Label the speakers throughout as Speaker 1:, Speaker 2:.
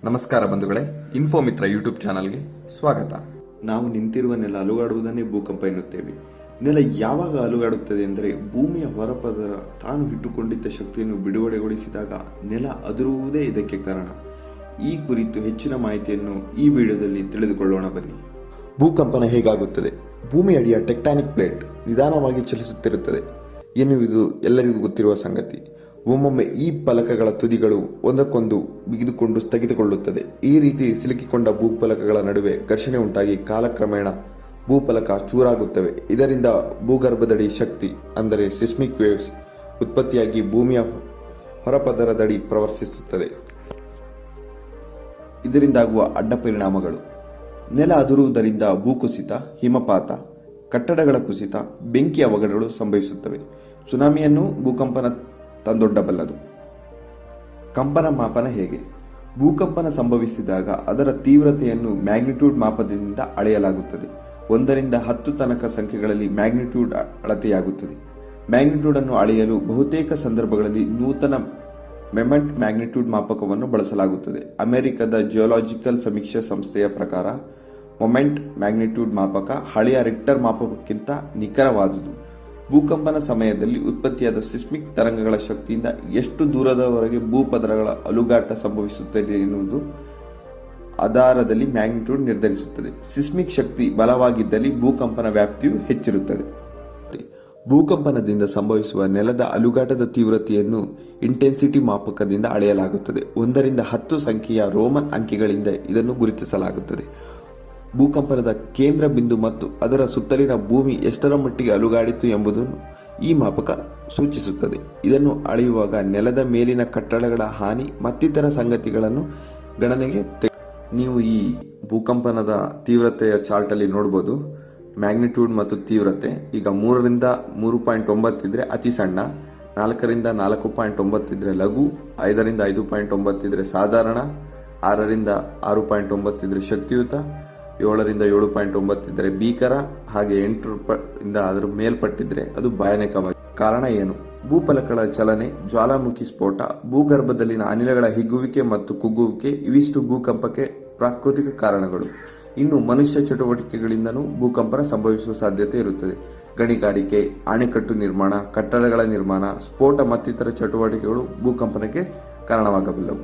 Speaker 1: ನಮಸ್ಕಾರ ಬಂಧುಗಳೇ, ಇನ್ಫೋ ಮಿತ್ರ ಯೂಟ್ಯೂಬ್ ಚಾನಲ್ಗೆ ಸ್ವಾಗತ.
Speaker 2: ನಾವು ನಿಂತಿರುವ ನೆಲ ಅಲುಗಾಡುವುದನ್ನೇ ಭೂಕಂಪ ಎನ್ನುತ್ತೇವೆ. ನೆಲ ಯಾವಾಗ ಅಲುಗಾಡುತ್ತದೆ ಎಂದರೆ ಭೂಮಿಯ ಹೊರಪದರ ತಾನು ಇಟ್ಟುಕೊಂಡಿದ್ದ ಶಕ್ತಿಯನ್ನು ಬಿಡುಗಡೆಗೊಳಿಸಿದಾಗ ನೆಲ ಅದುರುವುದೇ ಇದಕ್ಕೆ ಕಾರಣ. ಈ ಕುರಿತು ಹೆಚ್ಚಿನ ಮಾಹಿತಿಯನ್ನು ಈ ವಿಡಿಯೋದಲ್ಲಿ ತಿಳಿದುಕೊಳ್ಳೋಣ ಬನ್ನಿ. ಭೂಕಂಪನ ಹೇಗಾಗುತ್ತದೆ? ಭೂಮಿ ಅಡಿಯ ಟೆಕ್ಟಾನಿಕ್ ಪ್ಲೇಟ್ ನಿಧಾನವಾಗಿ ಚಲಿಸುತ್ತಿರುತ್ತದೆ ಎನ್ನುವುದು ಎಲ್ಲರಿಗೂ ಗೊತ್ತಿರುವ ಸಂಗತಿ. ಒಮ್ಮೊಮ್ಮೆ ಈ ಫಲಕಗಳ ತುದಿಗಳು ಒಂದಕ್ಕೊಂದು ಬಿಗಿದುಕೊಂಡು ಸ್ಥಗಿತಗೊಳ್ಳುತ್ತದೆ. ಈ ರೀತಿ ಸಿಲುಕಿಕೊಂಡ ಭೂಫಲಕಗಳ ನಡುವೆ ಘರ್ಷಣೆ ಉಂಟಾಗಿ ಕಾಲಕ್ರಮೇಣ ಭೂಫಲಕ ಚೂರಾಗುತ್ತವೆ. ಇದರಿಂದ ಭೂಗರ್ಭದಡಿ ಶಕ್ತಿ ಅಂದರೆ ಸಿಸ್ಮಿಕ್ ವೇವ್ಸ್ ಉತ್ಪತ್ತಿಯಾಗಿ ಭೂಮಿಯ ಹೊರಪದರದಡಿ ಪ್ರವರ್ತಿಸುತ್ತದೆ. ಇದರಿಂದಾಗುವ ಅಡ್ಡ ಪರಿಣಾಮಗಳು: ನೆಲ ಅದುರುವುದರಿಂದ ಭೂಕುಸಿತ, ಹಿಮಪಾತ, ಕಟ್ಟಡಗಳ ಕುಸಿತ, ಬೆಂಕಿ ಅವಘಡಗಳು ಸಂಭವಿಸುತ್ತವೆ. ಸುನಾಮಿಯನ್ನು ಭೂಕಂಪನ ತಂದೊಡ್ಡಬಲ್ಲದು. ಕಂಪನ ಮಾಪನ ಹೇಗೆ? ಭೂಕಂಪನ ಸಂಭವಿಸಿದಾಗ ಅದರ ತೀವ್ರತೆಯನ್ನು ಮ್ಯಾಗ್ನಿಟ್ಯೂಡ್ ಮಾಪನದಿಂದ ಅಳೆಯಲಾಗುತ್ತದೆ. 1 ರಿಂದ 10 ತನಕ ಸಂಖ್ಯೆಗಳಲ್ಲಿ ಮ್ಯಾಗ್ನಿಟ್ಯೂಡ್ ಅಳತೆಯಾಗುತ್ತದೆ. ಮ್ಯಾಗ್ನಿಟ್ಯೂಡ್ ಅನ್ನು ಅಳೆಯಲು ಬಹುತೇಕ ಸಂದರ್ಭಗಳಲ್ಲಿ ನೂತನ ಮೊಮೆಂಟ್ ಮ್ಯಾಗ್ನಿಟ್ಯೂಡ್ ಮಾಪಕವನ್ನು ಬಳಸಲಾಗುತ್ತದೆ. ಅಮೆರಿಕದ ಜಿಯೋಲಾಜಿಕಲ್ ಸಮೀಕ್ಷಾ ಸಂಸ್ಥೆಯ ಪ್ರಕಾರ ಮೊಮೆಂಟ್ ಮ್ಯಾಗ್ನಿಟ್ಯೂಡ್ ಮಾಪಕ ಹಳೆಯ ರಿಕ್ಟರ್ ಮಾಪಕಕ್ಕಿಂತ ನಿಖರವಾದುದು. ಭೂಕಂಪನ ಸಮಯದಲ್ಲಿ ಉತ್ಪತ್ತಿಯಾದ ಸಿಸ್ಮಿಕ್ ತರಂಗಗಳ ಶಕ್ತಿಯಿಂದ ಎಷ್ಟು ದೂರದವರೆಗೆ ಭೂಪದರಗಳ ಅಲುಗಾಟ ಸಂಭವಿಸುತ್ತದೆ ಎನ್ನುವುದು ಆಧಾರದಲ್ಲಿ ಮ್ಯಾಗ್ನಿಟ್ಯೂಡ್ ನಿರ್ಧರಿಸುತ್ತದೆ. ಸಿಸ್ಮಿಕ್ ಶಕ್ತಿ ಬಲವಾಗಿದ್ದಲ್ಲಿ ಭೂಕಂಪನ ವ್ಯಾಪ್ತಿಯು ಹೆಚ್ಚಿರುತ್ತದೆ. ಭೂಕಂಪನದಿಂದ ಸಂಭವಿಸುವ ನೆಲದ ಅಲುಗಾಟದ ತೀವ್ರತೆಯನ್ನು ಇಂಟೆನ್ಸಿಟಿ ಮಾಪಕದಿಂದ ಅಳೆಯಲಾಗುತ್ತದೆ. 1 ರಿಂದ 10 ಸಂಖ್ಯೆಯ ರೋಮನ್ ಅಂಕಿಗಳಿಂದ ಇದನ್ನು ಗುರುತಿಸಲಾಗುತ್ತದೆ. ಭೂಕಂಪನದ ಕೇಂದ್ರ ಬಿಂದು ಮತ್ತು ಅದರ ಸುತ್ತಲಿನ ಭೂಮಿ ಎಷ್ಟರ ಮಟ್ಟಿಗೆ ಅಲುಗಾಡಿತು ಎಂಬುದನ್ನು ಈ ಮಾಪಕ ಸೂಚಿಸುತ್ತದೆ. ಇದನ್ನು ಅಳೆಯುವಾಗ ನೆಲದ ಮೇಲಿನ ಕಟ್ಟಡಗಳ ಹಾನಿ ಮತ್ತಿತರ ಸಂಗತಿಗಳನ್ನು ಗಣನೆಗೆ ನೀವು ಈ ಭೂಕಂಪನದ ತೀವ್ರತೆಯ ಚಾರ್ಟ್ ಅಲ್ಲಿ ನೋಡಬಹುದು. ಮ್ಯಾಗ್ನಿಟ್ಯೂಡ್ ಮತ್ತು ತೀವ್ರತೆ ಈಗ 3 ರಿಂದ 3.9 ಇದ್ರೆ ಅತಿ ಸಣ್ಣ, 4 ರಿಂದ 4.9 ಇದ್ರೆ ಲಘು, 5 ರಿಂದ 5.9 ಇದ್ರೆ ಸಾಧಾರಣ, 6 ರಿಂದ 6.9 ಇದ್ರೆ ಶಕ್ತಿಯುತ, 7 ರಿಂದ 7.9 ಇದ್ರೆ ಭೀಕರ, ಹಾಗೆ 8 ರಿಂದ ಅದರ ಮೇಲ್ಪಟ್ಟಿದ್ರೆ ಅದು ಭಯಾನಕವಾಗಿ. ಕಾರಣ ಏನು? ಭೂಫಲಕಗಳ ಚಲನೆ, ಜ್ವಾಲಾಮುಖಿ ಸ್ಫೋಟ, ಭೂಗರ್ಭದಲ್ಲಿನ ಅನಿಲಗಳ ಹಿಗ್ಗುವಿಕೆ ಮತ್ತು ಕುಗ್ಗುವಿಕೆ ಇವಿಷ್ಟು ಭೂಕಂಪಕ್ಕೆ ಪ್ರಾಕೃತಿಕ ಕಾರಣಗಳು. ಇನ್ನು ಮನುಷ್ಯ ಚಟುವಟಿಕೆಗಳಿಂದನೂ ಭೂಕಂಪನ ಸಂಭವಿಸುವ ಸಾಧ್ಯತೆ ಇರುತ್ತದೆ. ಗಣಿಗಾರಿಕೆ, ಅಣೆಕಟ್ಟು ನಿರ್ಮಾಣ, ಕಟ್ಟಡಗಳ ನಿರ್ಮಾಣ, ಸ್ಫೋಟ ಮತ್ತಿತರ ಚಟುವಟಿಕೆಗಳು ಭೂಕಂಪನಕ್ಕೆ ಕಾರಣವಾಗಬಲ್ಲವು.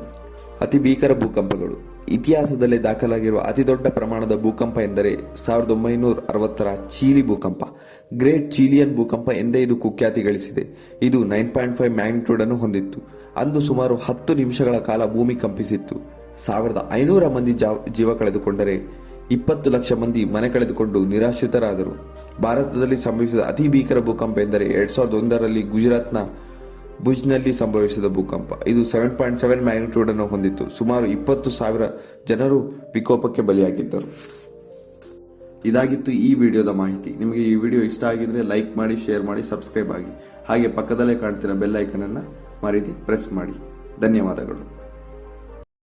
Speaker 2: ಅತಿ ಭೀಕರ ಭೂಕಂಪಗಳು. ಇತಿಹಾಸದಲ್ಲೇ ದಾಖಲಾಗಿರುವ ಅತಿದೊಡ್ಡ ಪ್ರಮಾಣದ ಭೂಕಂಪ ಎಂದರೆ 1960ರ ಚೀಲಿ ಭೂಕಂಪ. ಗ್ರೇಟ್ ಚೀಲಿಯನ್ ಭೂಕಂಪ ಎಂದೇ ಇದು ಕುಖ್ಯಾತಿ ಗಳಿಸಿದೆ. ಇದು 9.5 ಮ್ಯಾಗ್ನಿಟ್ಯೂಡ್ ಅನ್ನು ಹೊಂದಿತ್ತು. ಅಂದು ಸುಮಾರು 10 ನಿಮಿಷಗಳ ಕಾಲ ಭೂಮಿ ಕಂಪಿಸಿತ್ತು. 1500 ಮಂದಿ ಜೀವ ಕಳೆದುಕೊಂಡರೆ 20 ಲಕ್ಷ ಮಂದಿ ಮನೆ ಕಳೆದುಕೊಂಡು ನಿರಾಶ್ರಿತರಾದರು. ಭಾರತದಲ್ಲಿ ಸಂಭವಿಸಿದ ಅತಿ ಭೀಕರ ಭೂಕಂಪ ಎಂದರೆ 2001ರಲ್ಲಿ ಗುಜರಾತ್ನ ಭುಜ್ನಲ್ಲಿ ಸಂಭವಿಸಿದ ಭೂಕಂಪ. ಇದು 7.7 ಮ್ಯಾಗ್ನಿಟ್ಯೂಡ್ ಅನ್ನು ಹೊಂದಿತ್ತು. ಸುಮಾರು 20,000 ಜನರು ವಿಕೋಪಕ್ಕೆ ಬಲಿಯಾಗಿದ್ದರು. ಇದಾಗಿತ್ತು ಈ ವಿಡಿಯೋದ ಮಾಹಿತಿ. ನಿಮಗೆ ಈ ವಿಡಿಯೋ ಇಷ್ಟ ಆಗಿದ್ರೆ ಲೈಕ್ ಮಾಡಿ, ಶೇರ್ ಮಾಡಿ, ಸಬ್ಸ್ಕ್ರೈಬ್ ಆಗಿ. ಹಾಗೆ ಪಕ್ಕದಲ್ಲೇ ಕಾಣ್ತಿರೋ ಬೆಲ್ ಐಕನ್ ಅನ್ನು ಮರೀದೆ ಪ್ರೆಸ್ ಮಾಡಿ. ಧನ್ಯವಾದಗಳು.